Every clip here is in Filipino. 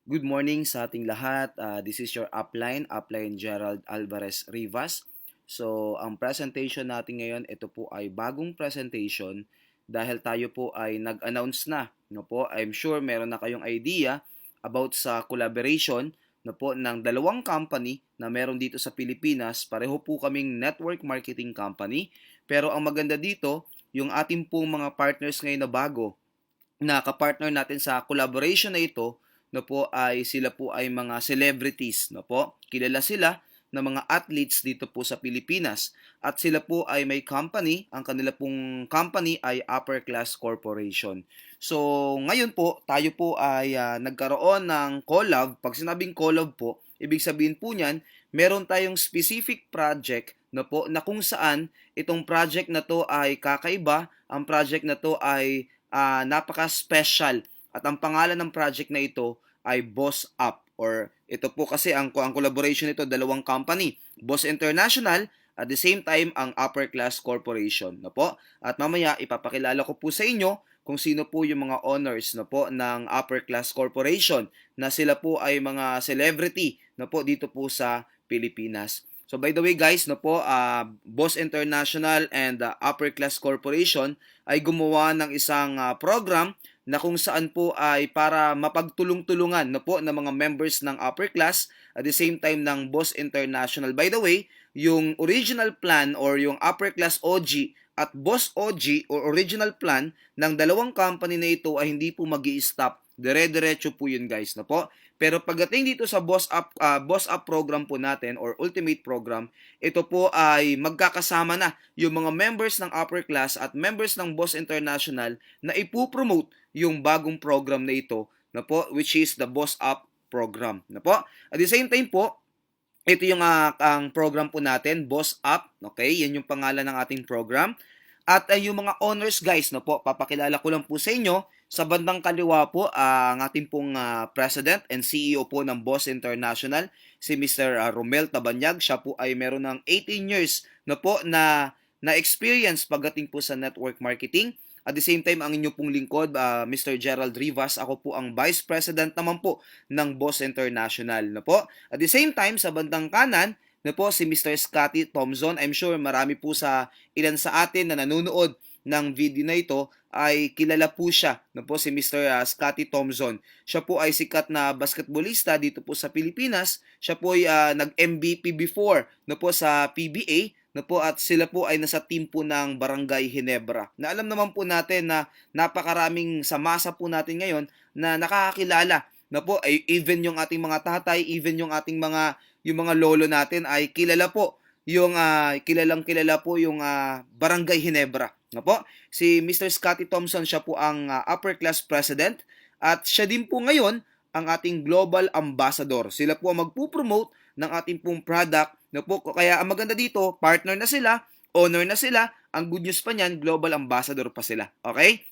Good morning sa ating lahat. This is your upline Gerald Alvarez Rivas. So, ang presentation natin ngayon, ito po ay bagong presentation dahil tayo po ay nag-announce na. No po, I'm sure meron na kayong idea about sa collaboration no po, ng dalawang company na meron dito sa Pilipinas. Pareho po kaming network marketing company. Pero ang maganda dito, yung ating pong mga partners ngayon na bago na kapartner natin sa collaboration na ito no po ay sila po ay mga celebrities no po. Kilala sila na mga athletes dito po sa Pilipinas at sila po ay may company, ang kanila pong company ay Upper Class Corporation. So, ngayon po, tayo po ay nagkaroon ng collab. Pag sinabing collab po, ibig sabihin po niyan, meron tayong specific project na po na kung saan itong project na to ay kakaiba, ang project na to ay napaka-special at ang pangalan ng project na ito ay Boss Up or ito po kasi ang collaboration nito dalawang company, Boss International at the same time ang Upper Class Corporation na po. At mamaya ipapakilala ko po sa inyo kung sino po yung mga owners na po ng Upper Class Corporation na sila po ay mga celebrity na po dito po sa Pilipinas. So by the way guys, no po, Boss International and Upper Class Corporation ay gumawa ng isang program na kung saan po ay para mapagtulong-tulungan no po ng mga members ng upper class at the same time ng Boss International. By the way, yung original plan or yung upper class OG at Boss OG or original plan ng dalawang company na ito ay hindi po magi-stop. Dire-diretso po yun guys no po. Pero pagdating dito sa Boss Up program po natin or Ultimate program, ito po ay magkakasama na yung mga members ng upper class at members ng Boss International na ipopromote yung bagong program na ito na po which is the Boss Up program na po. At the same time po, ito yung ang program po natin, Boss Up, okay? Yan yung pangalan ng ating program. At yung mga owners guys, no po, papakilala ko lang po sa inyo. Sa bandang kaliwa po, ang ating pong President and CEO po ng Boss International, si Mr. Romel Tabanyag. Siya po ay meron ng 18 years na po na experience pagdating po sa network marketing. At the same time, ang inyo pong lingkod, Mr. Gerald Rivas, ako po ang Vice President naman po ng Boss International. Na po. At the same time, sa bandang kanan, na po si Mr. Scotty Thompson. I'm sure marami po sa ilan sa atin na nanonood ng video na ito ay kilala po siya na po si Mr. Scotty Thompson. Siya po ay sikat na basketballista dito po sa Pilipinas. Siya po ay nag-MVP before na po sa PBA na po at sila po ay nasa team po ng Barangay Ginebra. Na alam naman po natin na napakaraming sa masa po natin ngayon na nakakakilala na po ay even yung ating mga tatay, even yung ating mga lolo natin ay kilala po yung kilala po yung Barangay Ginebra. Nga po, si Mr. Scotty Thompson, siya po ang upper class president at siya din po ngayon ang ating global ambassador. Sila po ang magpo-promote ng ating pong product. Na po, kaya ang maganda dito, partner na sila, owner na sila, ang good news pa niyan, global ambassador pa sila. Okay?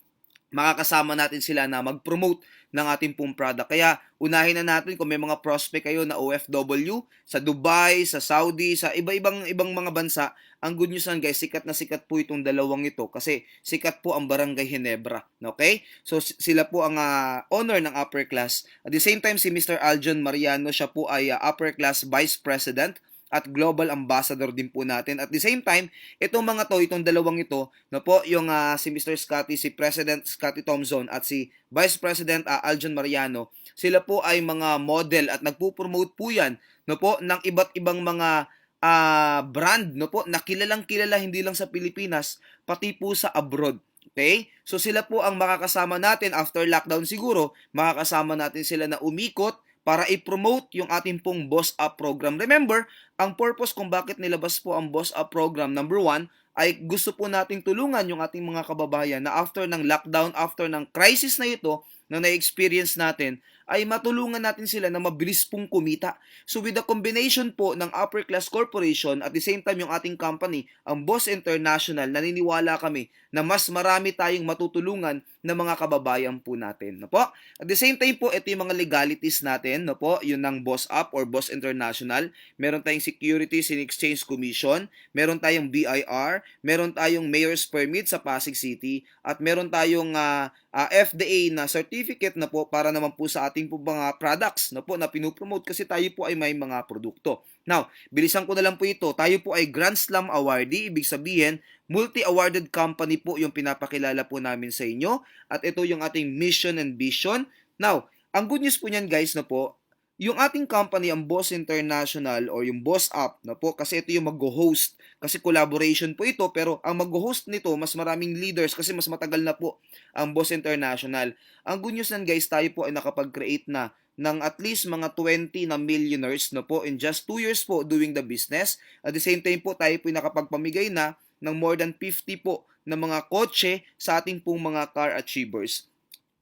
Makakasama natin sila na mag-promote ng ating pong product. Kaya unahin na natin kung may mga prospect kayo na OFW sa Dubai, sa Saudi, sa ibang mga bansa. Ang good news lang guys, sikat na sikat po itong dalawang ito kasi sikat po ang Barangay Ginebra. Okay? So sila po ang owner ng upper class. At the same time si Mr. Aljon Mariano, siya po ay upper class vice president at global ambassador din po natin. At the same time, itong dalawang ito, na po yung si Mr. Scotty, si President Scotty Thompson at si Vice President Aljon Mariano, sila po ay mga model at nagpo-promote po yan no po ng iba't ibang mga brand no po na kilalang kilala hindi lang sa Pilipinas pati po sa abroad. Okay? So sila po ang makakasama natin after lockdown siguro, makakasama natin sila na umikot para i-promote yung ating pong Boss Up program. Remember, ang purpose kung bakit nilabas po ang Boss Up program, number one, ay gusto po nating tulungan yung ating mga kababayan na after ng lockdown, after ng crisis na ito, na na-experience natin, ay matulungan natin sila na mabilis pong kumita. So with the combination po ng Upper Class Corporation at the same time yung ating company, ang Boss International, naniniwala kami na mas marami tayong matutulungan ng mga kababayan po natin. No po? At the same time po, ito yung mga legalities natin, no po, yun ng Boss Up or Boss International. Meron tayong Securities and Exchange Commission, meron tayong BIR, meron tayong Mayor's Permit sa Pasig City, at meron tayong FDA na certificate na po para naman po sa ating po mga products na po na pinupromote kasi tayo po ay may mga produkto. Now, bilisan ko na lang po ito. Tayo po ay Grand Slam awardee, ibig sabihin, multi-awarded company po yung pinapakilala po namin sa inyo, at ito yung ating mission and vision. Now, ang good news po niyan guys na po, yung ating company, ang Boss International or yung Boss Up na po, kasi ito yung mag-host. Kasi collaboration po ito, pero ang mag-host nito, mas maraming leaders kasi mas matagal na po ang Boss International. Ang good news nan guys, tayo po ay nakapag-create na ng at least mga 20 na millionaires na po in just 2 years po doing the business. At the same time po, tayo po ay nakapagpamigay na ng more than 50 po na mga kotse sa ating pong mga car achievers.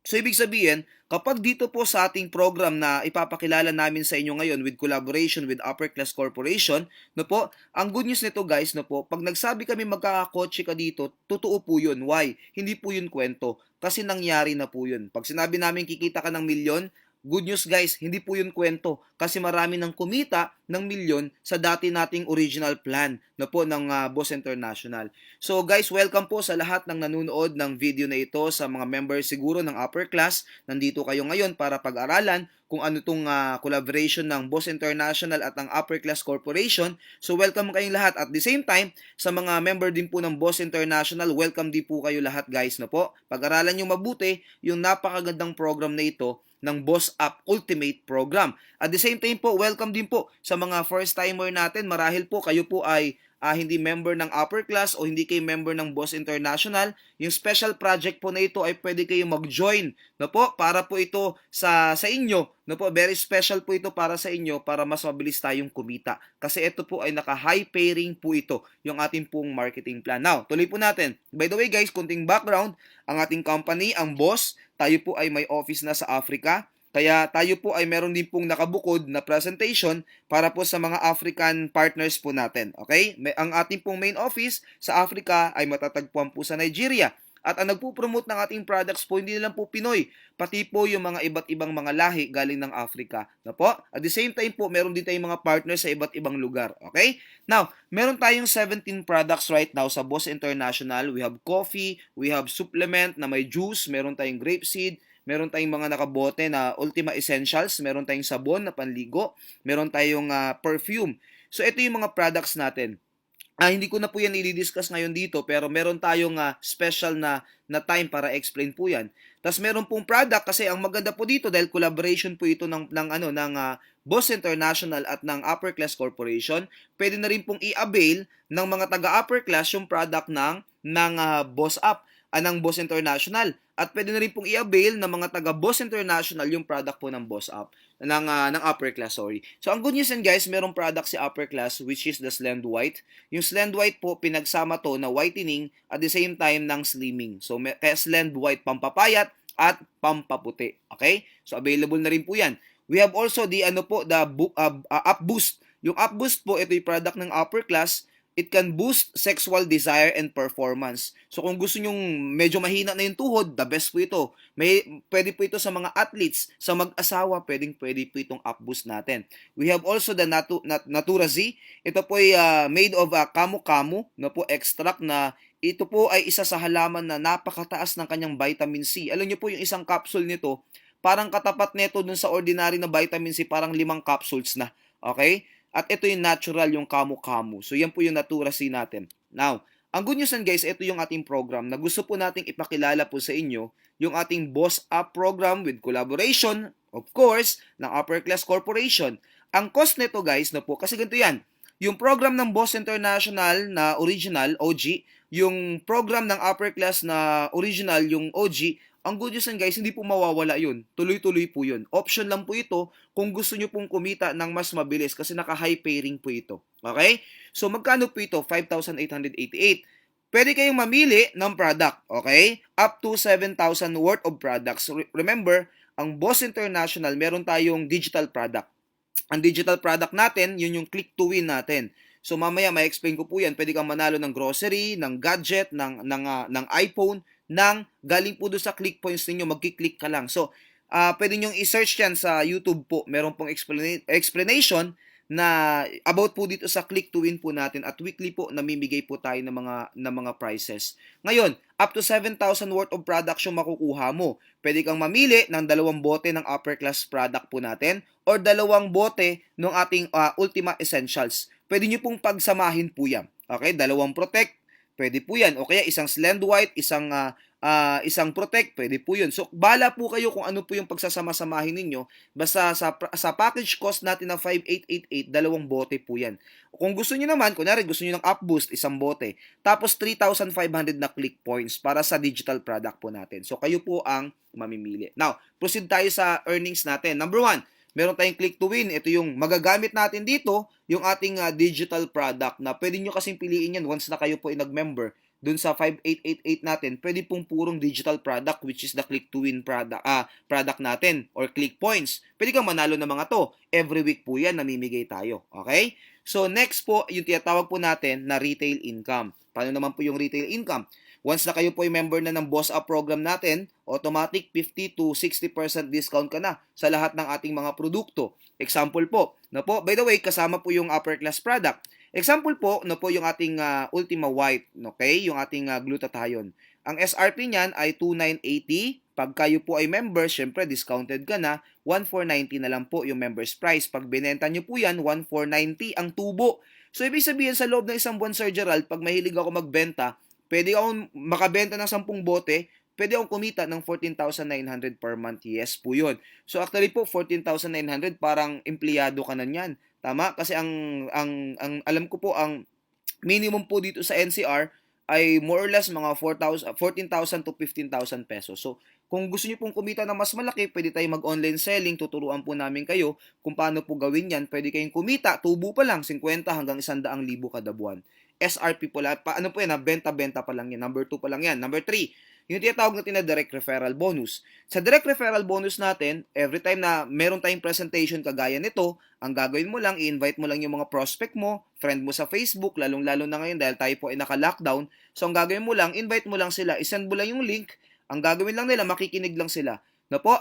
So, ibig sabihin, kapag dito po sa ating program na ipapakilala namin sa inyo ngayon with collaboration with Upper Class Corporation, no po, ang good news nito guys, no po, pag nagsabi kami magkakakotse ka dito, totoo po yun. Why? Hindi po yun kwento. Kasi nangyari na po yun. Pag sinabi namin kikita ka ng milyon, good news guys, hindi po yun kwento kasi marami nang kumita ng milyon sa dati nating original plan na po ng Boss International. So guys, welcome po sa lahat ng nanonood ng video na ito, sa mga members siguro ng Upper Class. Nandito kayo ngayon para pag-aralan kung ano itong collaboration ng Boss International at ng Upper Class Corporation. So welcome kayong lahat. At the same time, sa mga member din po ng Boss International, welcome din po kayo lahat guys na po. Pag-aralan nyo mabuti yung napakagandang program na ito ng Boss Up Ultimate Program. At the same time po, welcome din po sa mga first timer natin. Marahil po kayo po ay hindi member ng Upper Class o hindi kayo member ng Boss International. Yung special project po na ito ay pwede kayo mag-join na po para po ito sa inyo. No po, very special po ito para sa inyo para mas mabilis tayong kumita. Kasi ito po ay naka-high pairing po ito, yung ating pong marketing plan. Now, tuloy po natin. By the way guys, kunting background, ang ating company, ang Boss, tayo po ay may office na sa Africa. Kaya tayo po ay meron din pong nakabukod na presentation para po sa mga African partners po natin. Okay? Ang ating pong main office sa Africa ay matatagpuan po sa Nigeria. At ang nagpo-promote ng ating products po, hindi lang po Pinoy, pati po yung mga iba't ibang mga lahi galing ng Africa. Na po? At the same time po, meron din tayong mga partners sa iba't ibang lugar. Okay? Now, meron tayong 17 products right now sa Boss International. We have coffee, we have supplement na may juice, meron tayong grapeseed, meron tayong mga nakabote na Ultima Essentials, meron tayong sabon na panligo, meron tayong perfume. So, ito yung mga products natin. Hindi ko na po yan i-discuss ngayon dito, pero meron tayong special na time para explain po yan. Tapos meron pong product kasi ang maganda po dito dahil collaboration po ito ng Boss International at ng Upper Class Corporation. Pwede na rin pong i-avail ng mga taga Upper Class yung product ng Boss Up, ng Boss International. At pwede na rin pong i-avail ng mga taga Boss International yung product po ng Boss Up, ng Upper Class, sorry. So, ang good news yan guys, merong product si Upper Class which is the Slend White. Yung Slend White po, pinagsama to na whitening at the same time ng slimming. So, kaya Slend White pampapayat at pampaputi. Okay? So, available na rin po yan. We have also the Up Boost. Yung Up Boost po, ito yung product ng Upper Class. It can boost sexual desire and performance. So kung gusto nyong medyo mahina na yung tuhod, the best po ito. Pwede po ito sa mga athletes, sa mag-asawa, pwede po itong Up Boost natin. We have also the Natura Z. Ito po ay made of camu-camu na po extract na ito po ay isa sa halaman na napakataas ng kanyang vitamin C. Alam niyo po yung isang capsule nito, parang katapat nito dun sa ordinary na vitamin C, parang 5 capsules na. Okay? At ito yung natural, yung camu-camu. So, yan po yung Natura C natin. Now, ang good news guys, ito yung ating program na gusto po nating ipakilala po sa inyo, yung ating Boss Up program with collaboration, of course, ng Upper Class Corporation. Ang cost nito guys, na po, kasi ganito yan, yung program ng Boss International na original, OG, yung program ng Upper Class na original, yung OG, ang good news guys, hindi po mawawala yun. Tuloy-tuloy po yun. Option lang po ito kung gusto nyo pong kumita ng mas mabilis kasi naka-high pairing po ito. Okay? So, magkano po ito? 5,888. Pwede kayong mamili ng product. Okay? Up to 7,000 worth of products. Remember, ang Boss International, meron tayong digital product. Ang digital product natin, yun yung click to win natin. So, mamaya ma-explain ko po yan. Pwede kang manalo ng grocery, ng gadget, ng iPhone, galing po doon sa click points ninyo, magkiklik ka lang. So, pwede nyong i-search yan sa YouTube po. Meron pong explanation na about po dito sa click to win po natin at weekly po namimigay po tayo ng mga prizes. Ngayon, up to 7,000 worth of products yung makukuha mo. Pwede kang mamili ng 2 bote ng upper class product po natin or 2 bote ng ating Ultima Essentials. Pwede nyo pong pagsamahin po yan. Okay, 2 protect, pwede po yan. O kaya isang Slend White, isang protect, pwede po yun. So, bala po kayo kung ano po yung pagsasama-samahin ninyo. Basta sa package cost natin na 5,888, 2 bote po yan. Kung gusto niyo naman, kunwari gusto niyo ng up boost, 1 bote. Tapos 3,500 na click points para sa digital product po natin. So, kayo po ang mamimili. Now, proceed tayo sa earnings natin. Number 1, meron tayong click to win. Ito yung magagamit natin dito, yung ating digital product na pwede nyo kasing piliin yan once na kayo po ay nag-member dun sa 5,888 natin, pwede pong purong digital product which is the click to win product natin or click points. Pwede kang manalo ng mga to. Every week po yan, namimigay tayo. Okay? So next po, yung tinatawag po natin na retail income. Paano naman po yung retail income? Once na kayo po ay member na ng Boss Up program natin, automatic 50 to 60% discount ka na sa lahat ng ating mga produkto. Example po, by the way, kasama po yung upper class product. Example po, yung ating Ultima White, okay? Yung ating glutathione. Ang SRP niyan ay 2,980. Pag kayo po ay member, syempre discounted ka na, 1,490 na lang po yung member's price. Pag binenta nyo po yan, 1,490 ang tubo. So, ibig sabihin sa loob ng isang buwan, Sir Gerald, pag mahilig ako magbenta, pwede akong makabenta ng 10 bote, pwede akong kumita ng 14,900 per month. Yes po yun. So, actually po, 14,900 parang empleyado ka na niyan. Tama? Kasi ang alam ko po, ang minimum po dito sa NCR ay more or less mga 14,000 to 15,000 pesos. So, kung gusto niyo pong kumita ng mas malaki, pwede tayong mag-online selling. Tuturuan po namin kayo kung paano po gawin yan. Pwede kayong kumita, tubo pa lang, 50 hanggang 100,000 kada buwan. SRP po lang. Ano po yan? Benta-benta pa lang yan. Number 2 pa lang yan. Number 3, yung tinatawag natin na direct referral bonus. Sa direct referral bonus natin, every time na meron tayong presentation kagaya nito, ang gagawin mo lang, i-invite mo lang yung mga prospect mo, friend mo sa Facebook, lalong-lalo na ngayon dahil tayo po ay naka-lockdown. So, ang gagawin mo lang, invite mo lang sila, isend mo lang yung link, ang gagawin lang nila, makikinig lang sila. Na po,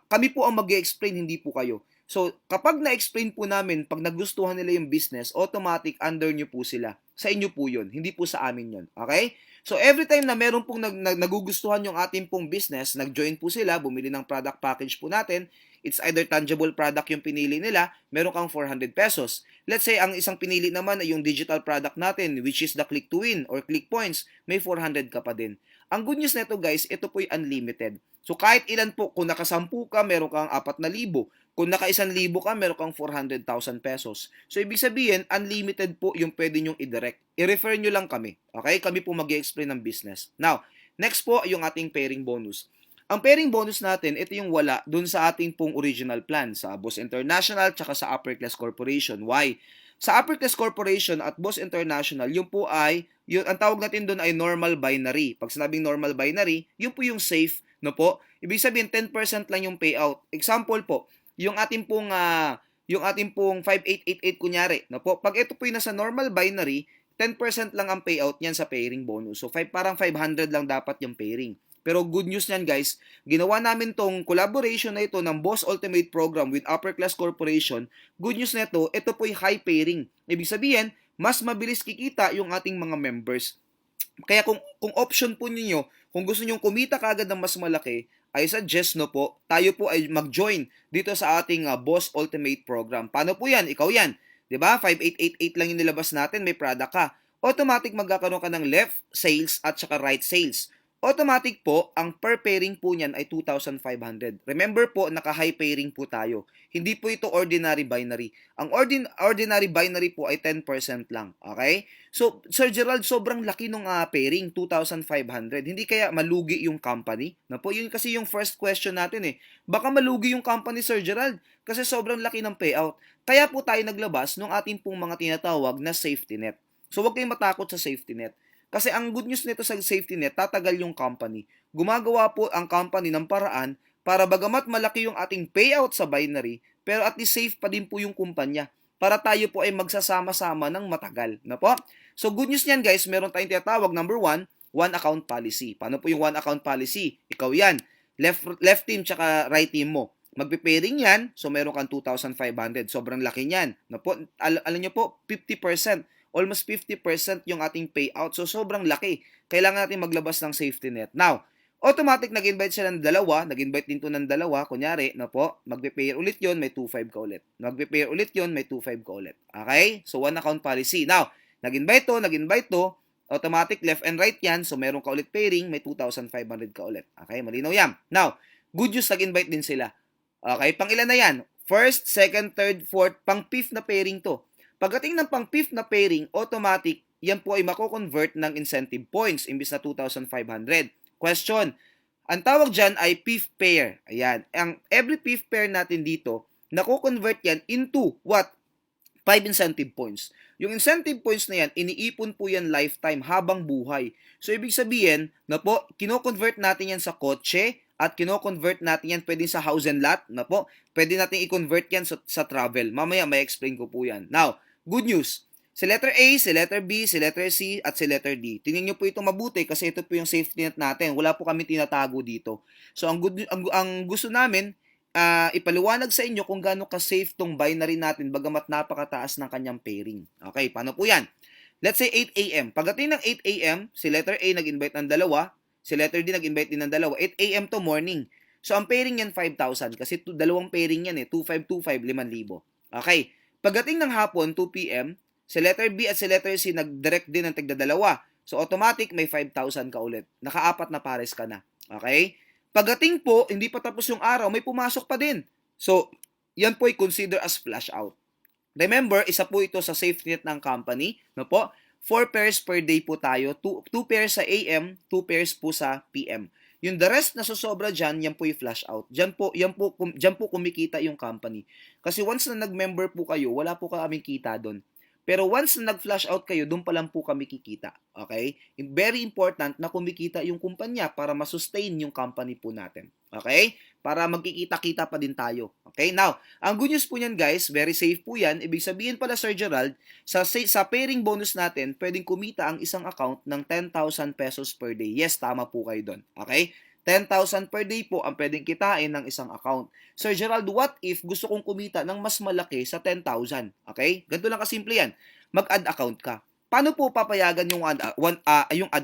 kami po ang mag-explain, hindi po kayo. So, kapag na-explain po namin, pag nagustuhan nila yung business, automatic under nyo po sila. Sa inyo po yun, hindi po sa amin yun. Okay? So, every time na meron pong nagugustuhan yung ating pong business, nag-join po sila, bumili ng product package po natin, it's either tangible product yung pinili nila, meron kang 400 pesos. Let's say, ang isang pinili naman ay yung digital product natin, which is the click to win or click points, may 400 ka pa din. Ang good news nito guys, ito po'y unlimited. So, kahit ilan po, kung nakasampu ka, meron kang 4,000. Kung naka-1,000 ka, meron kang 400,000 pesos. So, ibig sabihin, unlimited po yung pwede nyong i-direct. I-refer nyo lang kami. Okay? Kami po mag-i-explain ng business. Now, next po, yung ating pairing bonus. Ang pairing bonus natin, ito yung wala dun sa ating pong original plan sa Boss International tsaka sa Upper Class Corporation. Why? Sa Upper Class Corporation at Boss International, yun po ay, ang tawag natin doon ay normal binary. Pag sinabing normal binary, yun po yung safe, no po? Ibig sabihin, 10% lang yung payout. Example po, yung ating pong 5888 kunyari, no po. Pag ito po yung nasa normal binary, 10% lang ang payout niyan sa pairing bonus. So parang 500 lang dapat yung pairing. Pero good news niyan guys, ginawa namin tong collaboration na ito ng Boss Ultimate Program with Upper Class Corporation. Good news nito, ito po yung high pairing. Ibig sabihin, mas mabilis kikita yung ating mga members. Kaya kung option po niyo, kung gusto niyo kumita kagad ng mas malaki, I suggest po, tayo po ay mag-join dito sa ating Boss Ultimate Program. Paano po yan? Ikaw yan. 'Di ba? 5888 lang yung nilabas natin, may product ka. Automatic magkakaroon ka ng left sales at saka right sales. Automatic po, ang per pairing po niyan ay 2,500. Remember po, naka-high pairing po tayo. Hindi po ito ordinary binary. Ang ordinary binary po ay 10% lang. Okay? So, Sir Gerald, sobrang laki ng pairing, 2,500. Hindi kaya malugi yung company? Na po, yun kasi yung first question natin eh. Baka malugi yung company, Sir Gerald, kasi sobrang laki ng payout. Kaya po tayo naglabas ng ating pong mga tinatawag na safety net. So, huwag kayong matakot sa safety net. Kasi ang good news nito sa safety net, tatagal yung company. Gumagawa po ang company ng paraan para bagamat malaki yung ating payout sa binary, pero at least safe pa din po yung kumpanya para tayo po ay magsasama-sama ng matagal. Na po? So good news niyan guys, meron tayong tinatawag number 1, one account policy. Paano po yung one account policy? Ikaw yan. Left team tsaka right team mo. magpe-pairing yan, so meron kang 2,500. Sobrang laki niyan. No po, alam niyo po, 50%, almost 50% yung ating payout. So sobrang laki. Kailangan natin maglabas ng safety net. Now, automatic nag-invite siya ng dalawa, nag-invite din to ng dalawa, kunyari, no po, magpe-pair ulit yon, may 2,500 ka ulit. Magpe-pair ulit yon, may 2,500 ka ulit. Okay? So one account policy. Now, nag-invite to, automatic left and right yan, so meron ka ulit pairing, may 2,500 ka ulit. Okay? Malinaw yan. Now, good news, nag-invite din sila. Okay, pang ilan na yan? First, second, third, fourth, pang fifth na pairing to. Pagdating ng pang fifth na pairing, automatic, yan po ay mako-convert ng incentive points imbis na 2,500. Question, ang tawag dyan ay fifth pair. Ayan, every fifth pair natin dito, nako-convert yan into what? 5 incentive points. Yung incentive points na yan, iniipon po yan lifetime habang buhay. So, ibig sabihin na po, kino-convert natin yan sa kotse, at kino-convert natin yan pwedeng sa house and lot, na po, pwede natin i-convert yan sa travel. Mamaya may explain ko po yan. Now, good news. Si letter A, si letter B, si letter C, at si letter D. Tingnan nyo po ito mabuti kasi ito po yung safety net natin. Wala po kami tinatago dito. So, ang gusto namin, ipaliwanag sa inyo kung gaano ka-safe tong binary natin bagamat napakataas ng kanyang pairing. Okay, paano po yan? Let's say 8 a.m. Pagdating ng 8 a.m., si letter A nag-invite ng dalawa, si letter D nag-invite din ng dalawa. 8 a.m. to morning. So, ang pairing yan 5,000 kasi dalawang pairing yan 2,525, 5,000. Okay. Pagdating ng hapon, 2 p.m., si letter B at si letter C nag-direct din ng tigda-dalawa. So, automatic may 5,000 ka ulit. Nakaapat na pares ka na. Okay. Pagdating po, hindi pa tapos yung araw, may pumasok pa din. So, yan po ay consider as flash out. Remember, isa po ito sa safety net ng company. No po? 4 pairs per day po tayo. 2 pairs sa AM, 2 pairs po sa PM. Yung the rest na susobra dyan, yan po yung flash out. Dyan po kumikita yung company. Kasi once na nag-member po kayo, wala po kaming kita doon. Pero once na nag-flash out kayo, doon pa lang po kami kikita. Okay? Very important na kumikita yung kumpanya para masustain yung company po natin. Okay? Para magkikita-kita pa din tayo. Okay? Now, ang good news po niyan guys, very safe po yan. Ibig sabihin pala Sir Gerald, sa pairing bonus natin, pwedeng kumita ang isang account ng 10,000 pesos per day. Yes, tama po kayo doon. Okay? 10,000 per day po ang pwedeng kitain ng isang account. Sir Gerald, what if gusto kong kumita ng mas malaki sa 10,000? Okay? Ganito lang kasimple yan. Mag-add account ka. Paano po papayagan yung add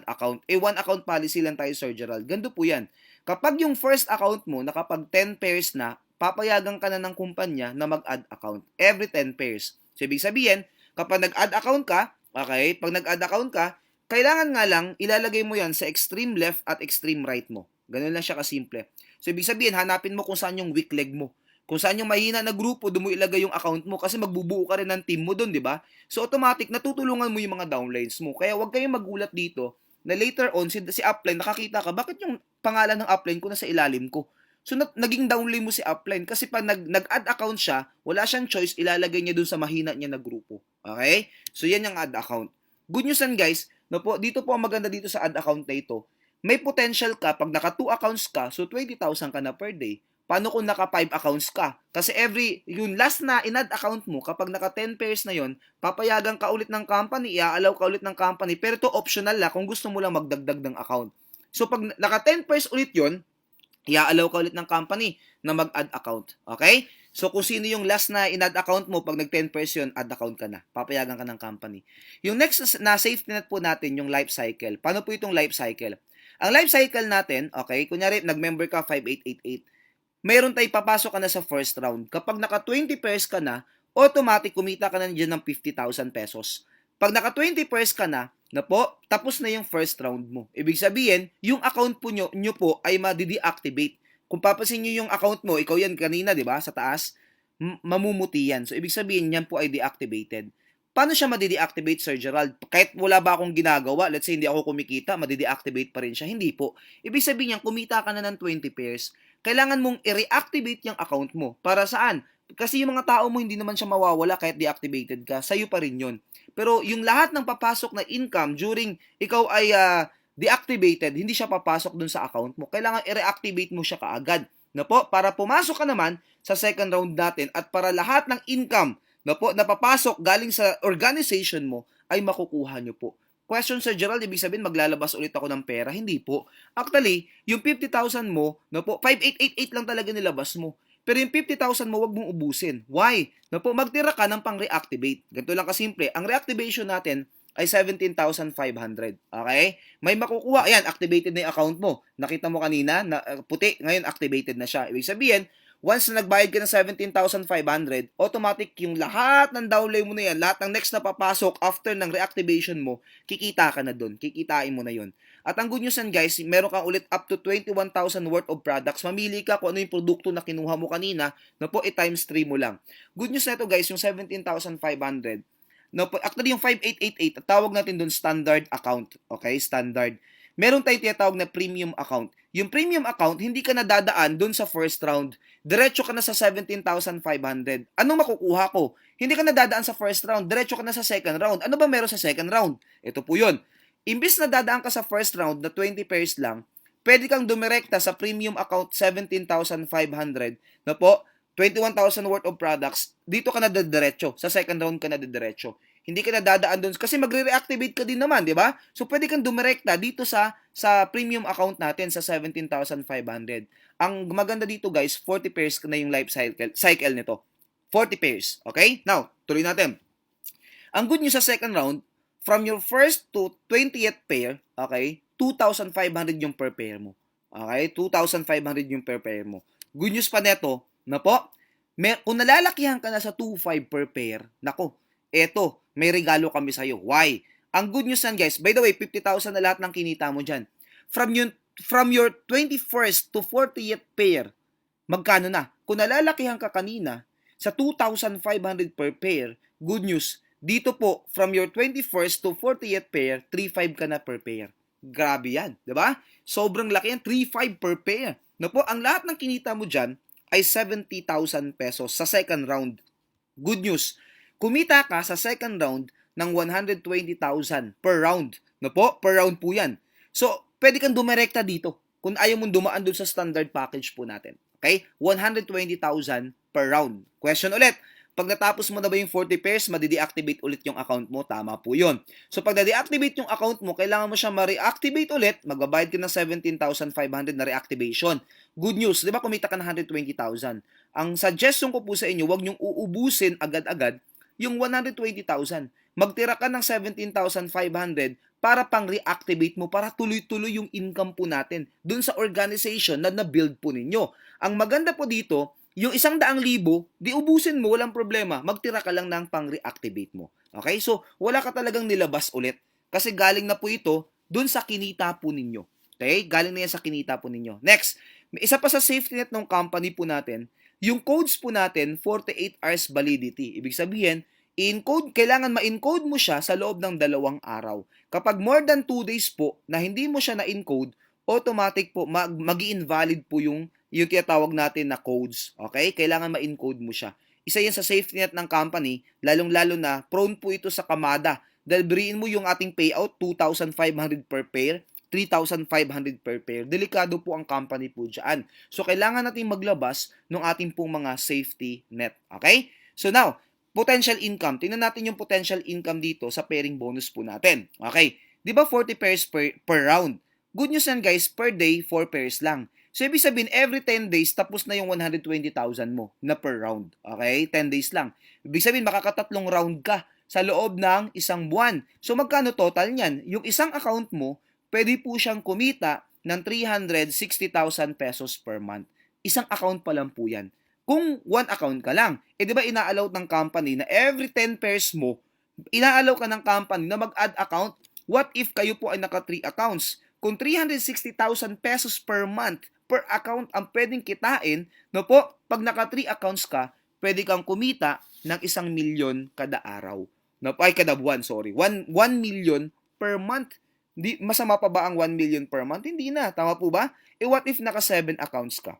account? One account policy lang tayo, Sir Gerald. Ganito po yan. Kapag yung first account mo, nakapag 10 pairs na, papayagan ka na ng kumpanya na mag-add account. Every 10 pairs. So, ibig sabihin, kapag nag-add account ka, okay, pag nag-add account ka, kailangan nga lang, ilalagay mo yan sa extreme left at extreme right mo. Ganun lang siya kasimple. So, ibig sabihin, hanapin mo kung saan yung weak leg mo. Kung saan yung mahina na grupo, doon mo ilagay yung account mo kasi magbubuo ka rin ng team mo doon, di ba? So, automatic, natutulungan mo yung mga downlines mo. Kaya huwag kayong magulat dito na later on, si upline, nakakita ka, bakit yung pangalan ng upline ko nasa ilalim ko? So, naging downline mo si upline kasi pa nag-add account siya, wala siyang choice, ilalagay niya doon sa mahina niya na grupo. Okay? So, yan yung add account. Good news yan, guys. No po, dito po ang maganda dito sa add account na ito. May potential ka, pag naka 2 accounts ka, so 20,000 ka na per day. Paano kung naka 5 accounts ka? Kasi yung last na in-add account mo, kapag naka 10 pairs na yon, papayagan ka ulit ng company, i-allow ka ulit ng company, pero to optional la kung gusto mo lang magdagdag ng account. So pag naka 10 pairs ulit yon, i-allow ka ulit ng company na mag-add account. Okay? So kung sino yung last na in-add account mo, pag nag 10 pairs yun, add account ka na. Papayagan ka ng company. Yung next na safety net po natin, yung life cycle. Paano po itong life cycle? Ang life cycle natin, okay, kunyari, nag-member ka 5888, mayroon tayo papasok ka na sa first round. Kapag naka 20 pairs ka na, automatic kumita ka na dyan ng 50,000 pesos. Pag naka 20 pairs ka na po, tapos na yung first round mo. Ibig sabihin, yung account po nyo po ay madi-deactivate. Kung papasin nyo yung account mo, ikaw yan kanina, di ba, sa taas, mamumuti yan. So, ibig sabihin, yan po ay deactivated. Paano siya madi-deactivate, Sir Gerald? Kahit wala ba akong ginagawa, let's say hindi ako kumikita, madi-deactivate pa rin siya. Hindi po. Ibig sabihin niyan, kumita ka na ng 20 pairs, kailangan mong i-reactivate yung account mo. Para saan? Kasi yung mga tao mo, hindi naman siya mawawala kahit deactivated ka. Sa'yo pa rin yun. Pero yung lahat ng papasok na income during ikaw ay deactivated, hindi siya papasok dun sa account mo. Kailangan i-reactivate mo siya kaagad. Na po, para pumasok ka naman sa second round natin at para lahat ng income na papasok galing sa organization mo ay makukuha nyo po. Question, Sir Gerald, ibig sabihin maglalabas ulit ako ng pera? Hindi po. Actually, yung 50,000 mo, 5888 lang talaga nilabas mo. Pero yung 50,000 mo, wag mong ubusin. Why? Na po, magtira ka ng pang-reactivate. Ganito lang kasimple. Ang reactivation natin ay 17,500. Okay? May makukuha. Ayan, activated na yung account mo. Nakita mo kanina, na, puti. Ngayon, activated na siya. Ibig sabihin, once na nagbayad ka ng 17,500, automatic yung lahat ng download mo na yan, lahat ng next na papasok after ng reactivation mo, kikita ka na doon. Kikitain mo na yon. At ang good news yan guys, meron kang ulit up to 21,000 worth of products. Mamili ka kung ano yung produkto na kinuha mo kanina, na po i-times 3 mo lang. Good news na ito guys, yung 17,500. No, actually yung 5888, tawag natin doon standard account. Okay, standard. Meron tayong tinatawag na premium account. Yung premium account, hindi ka nadadaan doon sa first round. Diretso ka na sa 17,500. Anong makukuha ko? Hindi ka nadadaan sa first round. Diretso ka na sa second round. Ano ba meron sa second round? Ito po yun. Imbis na dadaan ka sa first round na 20 pairs lang, pwede kang dumirekta sa premium account 17,500 na po, 21,000 worth of products, dito ka na diretso. Sa second round ka na diretso. Hindi ka na dadaan doon kasi magre-reactivate ka din naman, di ba? So pwede kang dumirekta dito sa premium account natin sa 17,500. Ang maganda dito guys, 40 pairs na yung life cycle nito. 40 pairs, okay? Now, tuloy natin. Ang good news sa second round, from your first to 20th pair, okay, 2,500 yung per pair mo. Okay, 2,500 yung per pair mo. Good news pa neto, na po, kung nalalakihan ka na sa 2,500 per pair, nako, eto, may regalo kami sa'yo. Why? Ang good news yan guys, by the way, 50,000 na lahat ng kinita mo dyan. From your 21st to 40th pair, magkano na? Kung nalalakihan ka kanina, sa 2,500 per pair, good news, dito po, from your 21st to 40th pair, 3,500 ka na per pair. Grabe yan, di ba? Sobrang laki yan, 3,500 per pair. Na po, ang lahat ng kinita mo dyan ay 70,000 pesos sa second round. Good news, kumita ka sa second round ng 120,000 per round. Na po, per round po yan. So, pwede kang dumirekta dito kung ayaw mong dumaan dun sa standard package po natin. Okay? 120,000 per round. Question ulit, pag natapos mo na ba yung 40 pairs, madi-deactivate ulit yung account mo. Tama po yun. So, pag na-deactivate yung account mo, kailangan mo siya ma-reactivate ulit. Magbabayad ka ng 17,500 na reactivation. Good news, di ba kumita ka ng 120,000? Ang suggestion ko po sa inyo, huwag niyong uubusin agad-agad yung 120,000. Magtira ka ng 17,500 para pang-reactivate mo, para tuloy-tuloy yung income po natin dun sa organization na na-build po ninyo. Ang maganda po dito, yung 100,000, di ubusin mo, walang problema. Magtira ka lang ng pang-reactivate mo. Okay? So, wala ka talagang nilabas ulit. Kasi galing na po ito dun sa kinita po ninyo. Okay? Galing na yan sa kinita po ninyo. Next, may isa pa sa safety net ng company po natin, yung codes po natin, 48 hours validity. Ibig sabihin, i-encode, kailangan ma-encode mo siya sa loob ng 2 araw. Kapag more than 2 days po na hindi mo siya na-encode, automatic po, mag-i-invalid po yung tinatawag natin na codes. Okay? Kailangan ma-encode mo siya. Isa yan sa safety net ng company, lalong-lalo na prone po ito sa kamada. Dahil biriin mo yung ating payout, 2,500 per pair, 3,500 per pair. Delikado po ang company po dyan. So, kailangan natin maglabas ng ating pong mga safety net. Okay? So, now, potential income. Tingnan natin yung potential income dito sa pairing bonus po natin. Okay? Di ba 40 pairs per round? Good news yan guys, per day, 4 pairs lang. So, ibig sabihin, every 10 days, tapos na yung 120,000 mo na per round. Okay? 10 days lang. Ibig sabihin, makakatatlong round ka sa loob ng isang buwan. So, magkano total niyan? Yung isang account mo, pwede po siyang kumita ng 360,000 pesos per month. Isang account pa lang po yan. Kung one account ka lang, di ba ina-allow ng company na every 10 pairs mo, ina-allow ka ng company na mag-add account? What if kayo po ay naka 3 accounts? Kung 360,000 pesos per month per account ang pwedeng kitain, no po, pag naka 3 accounts ka, pwede kang kumita ng 1,000,000 kada araw. No, ay kada buwan, sorry. 1 million per month. Masama pa ba ang 1 million per month? Hindi na. Tama po ba? What if naka 7 accounts ka?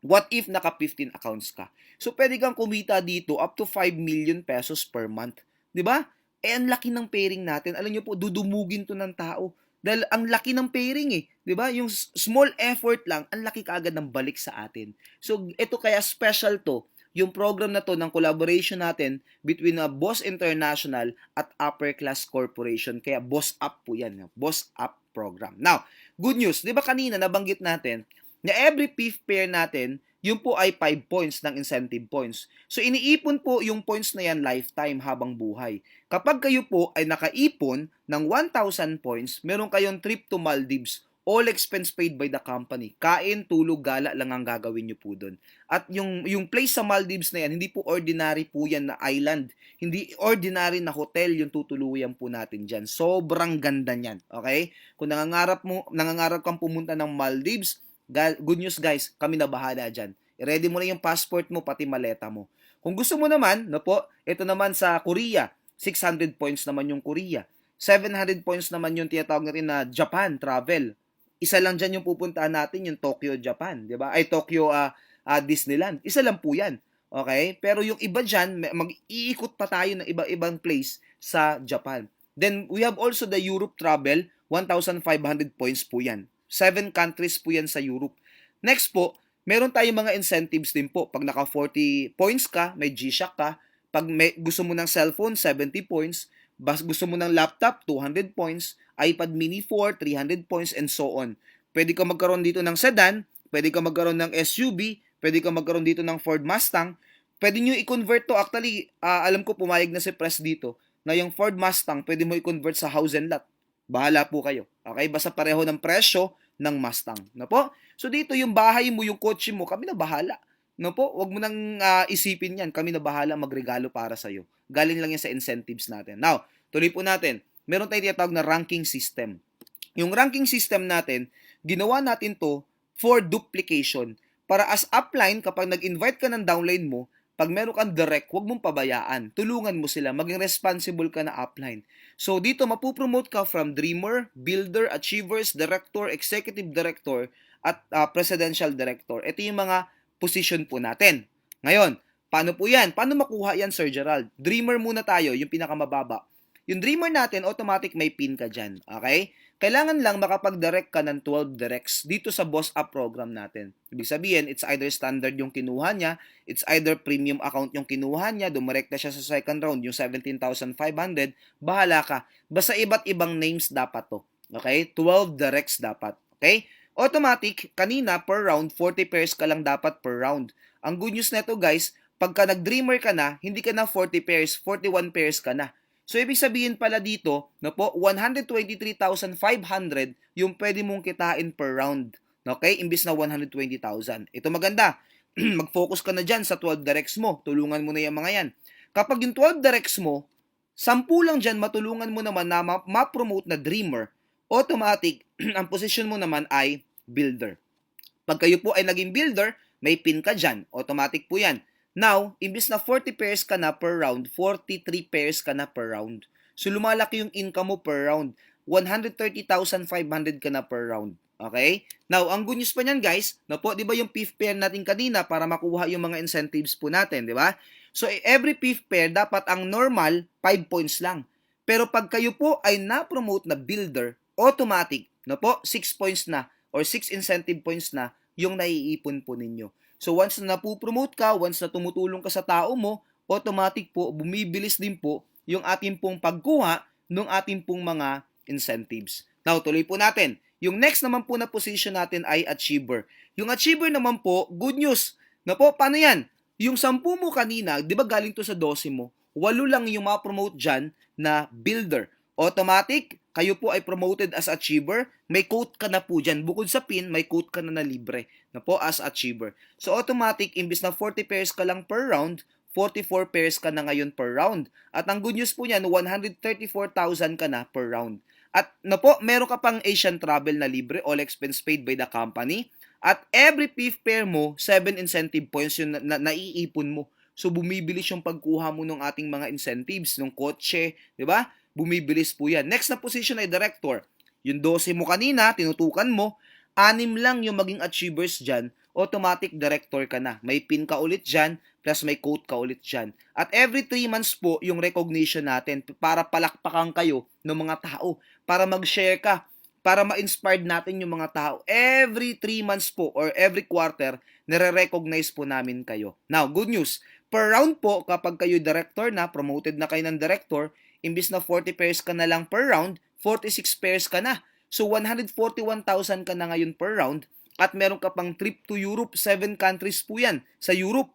What if naka 15 accounts ka? So, pwede kang kumita dito up to 5 million pesos per month. 'Di ba? Ang laki ng pairing natin. Alam niyo po, dudumugin to ng tao. Dahil ang laki ng pairing eh. 'Di ba? Yung small effort lang, ang laki kaagad ng balik sa atin. So, ito kaya special to. Yung program na to ng collaboration natin between Boss International at Upper Class Corporation. Kaya Boss Up po yan. Boss Up program. Now, good news. Di ba kanina nabanggit natin na every fifth pair natin, yun po ay 5 points ng incentive points. So iniipon po yung points na yan lifetime habang buhay. Kapag kayo po ay nakaipon ng 1,000 points, meron kayong trip to Maldives, all expense paid by the company. Kain, tulog, gala lang ang gagawin nyo po doon. At yung place sa Maldives na yan, hindi po ordinary po yan na island. Hindi ordinary na hotel yung tutuluyan po natin dyan. Sobrang ganda niyan. Okay? Kung nangangarap kang pumunta ng Maldives, good news guys, kami na bahala dyan. I-ready mo na yung passport mo, pati maleta mo. Kung gusto mo naman, no po, ito naman sa Korea, 600 points naman yung Korea. 700 points naman yung tinatawag natin na Japan travel. Isa lang dyan yung pupuntahan natin, yung Tokyo, Japan, di ba? Ay, Tokyo, Disneyland. Isa lang po yan. Okay? Pero yung iba dyan, mag-iikot pa tayo ng iba-ibang place sa Japan. Then, we have also the Europe travel, 1,500 points po yan. 7 countries po yan sa Europe. Next po, meron tayong mga incentives din po. Pag naka 40 points ka, may G-Shock ka. Pag gusto mo ng cellphone, 70 points. Gusto mo ng laptop, 200 points. iPad mini 4, 300 points, and so on. Pwede ka magkaroon dito ng sedan, pwede ka magkaroon ng SUV, pwede ka magkaroon dito ng Ford Mustang. Pwede nyo i-convert to. Actually, alam ko pumayag na si Press dito na yung Ford Mustang, pwede mo i-convert sa house and lot. Bahala po kayo. Okay? Basta pareho ng presyo ng Mustang. No po? So dito yung bahay mo, yung kotse mo, kami na bahala. No po? Huwag mo nang isipin yan. Kami na bahala magregalo para sa'yo. Galing lang yan sa incentives natin. Now, tuloy po natin. Meron tayong tinatawag na ranking system. Yung ranking system natin, ginawa natin to for duplication. Para as upline, kapag nag-invite ka ng downline mo, pag meron kang direct, huwag mong pabayaan. Tulungan mo sila. Maging responsible ka na upline. So, dito mapupromote ka from Dreamer, Builder, Achievers, Director, Executive Director, at Presidential Director. Ito yung mga position po natin. Ngayon, paano po yan? Paano makuha yan, Sir Gerald? Dreamer muna tayo, yung pinakamababa. Yung Dreamer natin, automatic may pin ka dyan. Okay? Kailangan lang makapag-direct ka ng 12 directs dito sa Boss Up program natin. Ibig sabihin, it's either standard yung kinuha niya, it's either premium account yung kinuha niya, dumirekta siya sa second round, yung 17,500, bahala ka. Basta iba't ibang names dapat to. Okay? 12 directs dapat. Okay? Automatic, kanina per round, 40 pairs ka lang dapat per round. Ang good news nito guys, pagka nag-Dreamer ka na, hindi ka na 40 pairs, 41 pairs ka na. So, ibig sabihin pala dito, no po, 123,500 yung pwede mong kitain per round. Okay? Imbis na 120,000. Ito maganda. Mag-focus ka na dyan sa 12 directs mo. Tulungan mo na yung mga yan. Kapag yung 12 directs mo, 10 lang dyan, matulungan mo naman na ma-promote na Dreamer. Automatic, ang position mo naman ay Builder. Pag kayo po ay naging Builder, may pin ka dyan. Automatic po yan. Now, imbis na 40 pairs ka na per round, 43 pairs ka na per round. So, lumalaki yung income mo per round. 130,500 ka na per round. Okay? Now, ang good news pa niyan guys, na po, di ba yung fifth pair natin kanina para makuha yung mga incentives po natin, di ba? So, every fifth pair, dapat ang normal, 5 points lang. Pero pag kayo po ay na-promote na builder, automatic, na po, 6 points na, or 6 incentive points na, yung naiipon po ninyo. So, once na napupromote ka, once na tumutulong ka sa tao mo, automatic po, bumibilis din po yung ating pong pagkuha ng ating pong mga incentives. Now, tuloy po natin. Yung next naman po na position natin ay achiever. Yung achiever naman po, good news. Na po, paano yan? Yung 10 mo kanina, di ba galing to sa 12 mo? 8 lang yung ma-promote dyan na builder. Automatic, kayo po ay promoted as achiever, may quote ka na po dyan. Bukod sa pin, may quote ka na libre na po as achiever. So automatic, imbis na 40 pairs ka lang per round, 44 pairs ka na ngayon per round. At ang good news po niyan, 134,000 ka na per round. At na po, meron ka pang Asian travel na libre, all expense paid by the company. At every fifth pair mo, 7 incentive points yung naiipon mo. So bumibilis yung pagkuha mo ng ating mga incentives, ng kotse, di ba? Bumibilis po yan. Next na position ay director. Yung 12 mo kanina, tinutukan mo, 6 lang yung maging achievers dyan, automatic director ka na. May pin ka ulit dyan, plus may quote ka ulit dyan. At every 3 months po yung recognition natin para palakpakan kayo ng mga tao, para mag-share ka, para ma-inspired natin yung mga tao. Every 3 months po or every quarter, nare-recognize po namin kayo. Now, good news. Per round po, kapag kayo director na, promoted na kayo ng director, imbis na 40 pairs ka na lang per round, 46 pairs ka na. So, 141,000 ka na ngayon per round. at meron ka pang trip to Europe, 7 countries po yan sa Europe.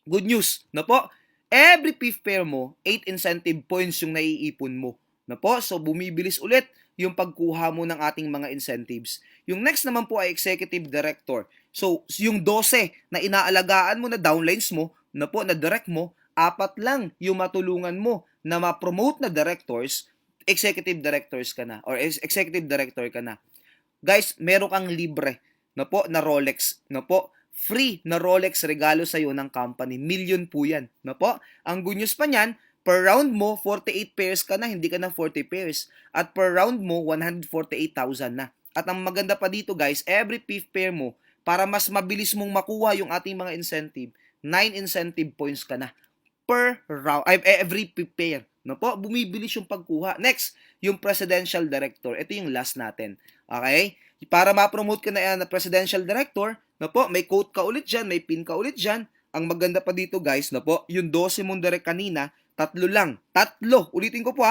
Good news, na po. Every fifth pair mo, 8 incentive points yung naiipon mo. Na po, so bumibilis ulit yung pagkuha mo ng ating mga incentives. Yung next naman po ay executive director. So, yung 12 na inaalagaan mo na downlines mo, na po, na direct mo, 4 lang yung matulungan mo na ma-promote na directors, executive directors ka na, or executive director ka na. Guys, meron kang libre na po na Rolex, na po, free na Rolex regalo sa iyo ng company. Million po yan, na po. Ang good news pa niyan, per round mo, 48 pairs ka na, hindi ka na 40 pairs. At per round mo, 148,000 na. At ang maganda pa dito guys, every fifth pair mo, para mas mabilis mong makuha yung ating mga incentive, 9 incentive points ka na per round, every fifth pair. No po, bumibilis yung pagkuha. Next, yung presidential director. Ito yung last natin. Okay? Para ma-promote ka na presidential director, na po, may quote ka ulit dyan, may pin ka ulit dyan. Ang maganda pa dito guys, na po, yung 12 mong direct kanina, 3 lang. 3. Ulitin ko po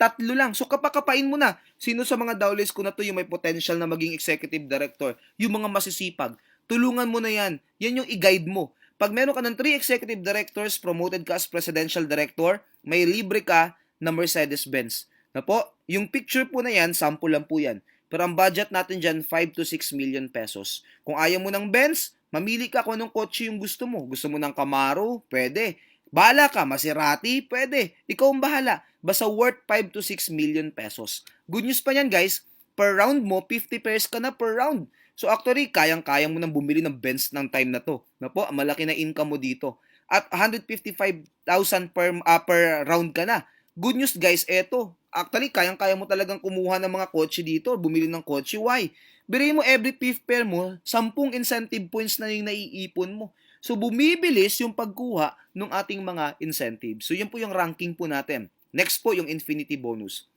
3 lang. So kapakapain mo na. Sino sa mga downlines ko na to yung may potential na maging executive director? Yung mga masisipag. Tulungan mo na yan. Yan yung i-guide mo. Pag meron ka ng 3 executive directors, promoted ka as presidential director, may libre ka na Mercedes-Benz. Na po, yung picture po na yan, sample lang po yan. Pero ang budget natin dyan, 5 to 6 million pesos. Kung ayaw mo ng Benz, mamili ka kung anong kotse yung gusto mo. Gusto mo ng Camaro? Pwede. Bahala ka, Maserati? Pwede. Ikaw ang bahala. Basta worth 5 to 6 million pesos. Good news pa yan guys, per round mo, 50 pairs ka na per round. So actually, kayang-kaya mo nang bumili ng Benz ng time na to. Na po, malaki na income mo dito. At 155,000 per round ka na. Good news guys, eto. Actually, kayang-kaya mo talagang kumuha ng mga kotse dito, bumili ng kotse. Why? Biruin mo every fifth pair mo, 10 incentive points na yung naiipon mo. So, bumibilis yung pagkuha ng ating mga incentives. So, yan po yung ranking po natin. Next po, yung infinity bonus.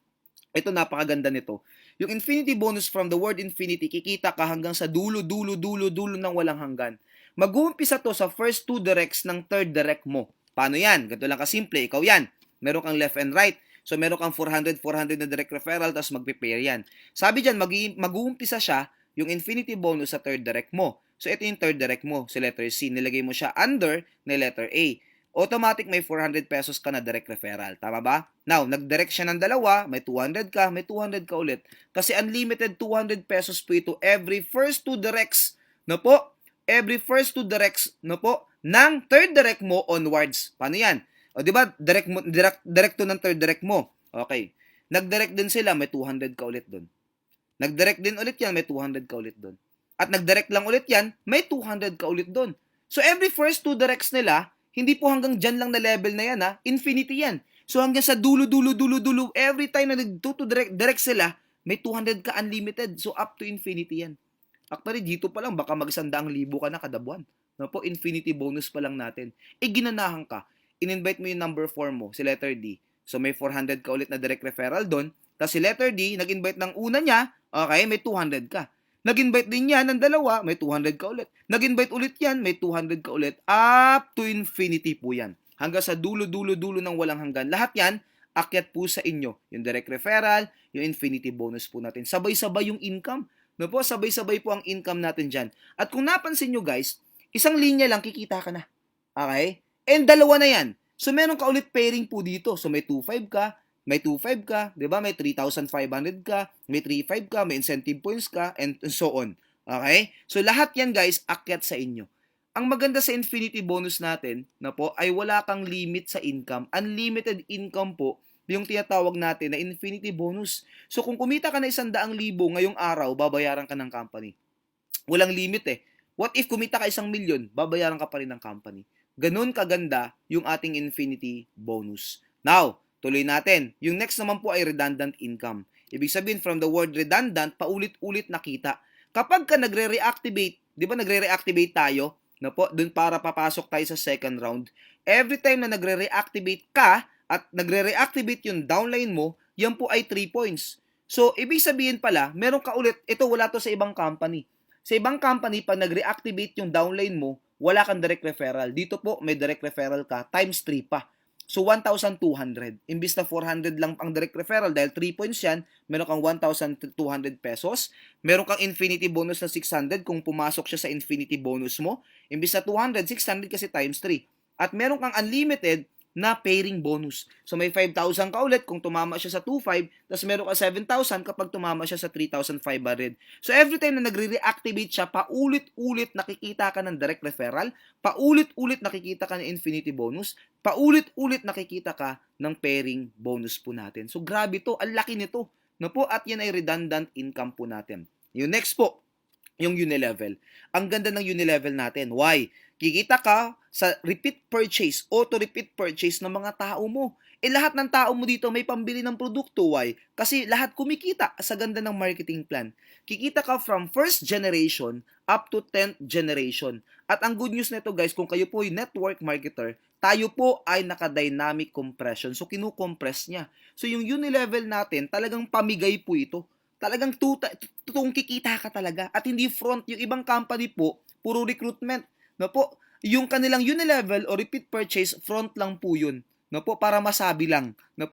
Ito, napakaganda nito. Yung infinity bonus, from the word infinity, kikita ka hanggang sa dulo ng walang hanggan. Mag-uumpisa to sa first 2 directs ng third direct mo. Paano yan? Ganito lang kasimple. Ikaw yan. Meron kang left and right. So, meron kang 400 na direct referral, tapos magpe-pair yan. Sabi dyan, mag-uumpisa siya yung infinity bonus sa third direct mo. So, ito yung third direct mo, si letter C. Nilagay mo siya under na letter A. Automatic may 400 pesos ka na direct referral. Tama ba? Now, nag-direct siya ng dalawa, may 200 ka, may 200 ka ulit. Kasi unlimited 200 pesos po ito every first 2 directs. No po? Every first 2 directs, no po? Ng third direct mo onwards. Paano yan? O, di ba? Direct to ng third direct mo. Okay. Nag-direct din sila, may 200 ka ulit doon. Nag-direct din ulit yan, may 200 ka ulit doon. At nag-direct lang ulit yan, may 200 ka ulit doon. So, every first 2 directs nila, hindi po hanggang dyan lang na level na yan, infinity yan. So, hanggang sa dulo, every time na nag-direct sila, may 200 ka unlimited. So, up to infinity yan. Actually, dito pa lang, baka mag-100,000 ka na kada buwan. No po, infinity bonus pa lang natin. Ginanahan ka. In-invite mo yung number 4 mo, si letter D. So, may 400 ka ulit na direct referral doon. Tapos si letter D, nag-invite ng una niya, okay, may 200 ka. Nag-invite din yan ng dalawa, may 200 ka ulit. Nag-invite ulit yan, may 200 ka ulit. Up to infinity po yan. Hanggang sa dulo ng walang hanggan. Lahat yan, akyat po sa inyo. Yung direct referral, yung infinity bonus po natin. Sabay-sabay yung income. No po, sabay-sabay po ang income natin dyan. At kung napansin nyo guys, isang linya lang, kikita ka na. Okay? And dalawa na yan. So, meron ka ulit pairing po dito. So, may 2.5 ka, may 2.5 ka, di ba? May 3,500 ka, may 3.5 ka, may incentive points ka, and so on. Okay? So, lahat yan guys, akyat sa inyo. Ang maganda sa infinity bonus natin, na po, ay wala kang limit sa income. Unlimited income po, yung tinatawag natin na infinity bonus. So, kung kumita ka na 100,000 ngayong araw, babayaran ka ng company. Walang limit eh. What if kumita ka 1,000,000, babayaran ka pa rin ng company. Ganon kaganda yung ating infinity bonus. Now, tuloy natin. Yung next naman po ay redundant income. Ibig sabihin, from the word redundant, paulit-ulit nakita. Kapag ka nagre-reactivate, di ba nagre-reactivate tayo, na po, dun para papasok tayo sa second round, every time na nagre-reactivate ka, at nagre-reactivate yung downline mo, yan po ay 3 points. So, ibig sabihin pala, meron ka ulit, ito wala to sa ibang company. Sa ibang company, pag nag-reactivate yung downline mo, wala kang direct referral. Dito po, may direct referral ka, times 3 pa. So, 1,200. Imbis na 400 lang ang direct referral dahil 3 points yan, meron kang 1,200 pesos. Meron kang infinity bonus na 600 kung pumasok siya sa infinity bonus mo. Imbis na 200, 600 kasi times 3. At meron kang unlimited na pairing bonus. So, may 5,000 ka ulit kung tumama siya sa 2,500, tapos meron ka 7,000 kapag tumama siya sa 3,500. So, every time na nagre-reactivate siya, paulit-ulit nakikita ka ng direct referral, paulit-ulit nakikita ka ng infinity bonus, paulit-ulit nakikita ka ng pairing bonus po natin. So, grabe to. Ang laki nito. No po? At yan ay redundant income po natin. Yung next po, yung Unilevel. Ang ganda ng Unilevel natin. Why? Kikita ka sa repeat purchase, auto-repeat purchase ng mga tao mo. Lahat ng tao mo dito may pambili ng produkto. Why? Kasi lahat kumikita sa ganda ng marketing plan. Kikita ka from first generation up to 10th generation. At ang good news nito guys, kung kayo po yung network marketer, tayo po ay naka-dynamic compression. So, kinukompress niya. So, yung Unilevel natin, talagang pamigay po ito. Talagang totoong kikita ka talaga. At hindi front. Yung ibang company po, puro recruitment. No po, yung kanilang Unilevel o repeat purchase, front lang po yun. No po, para masabi lang. No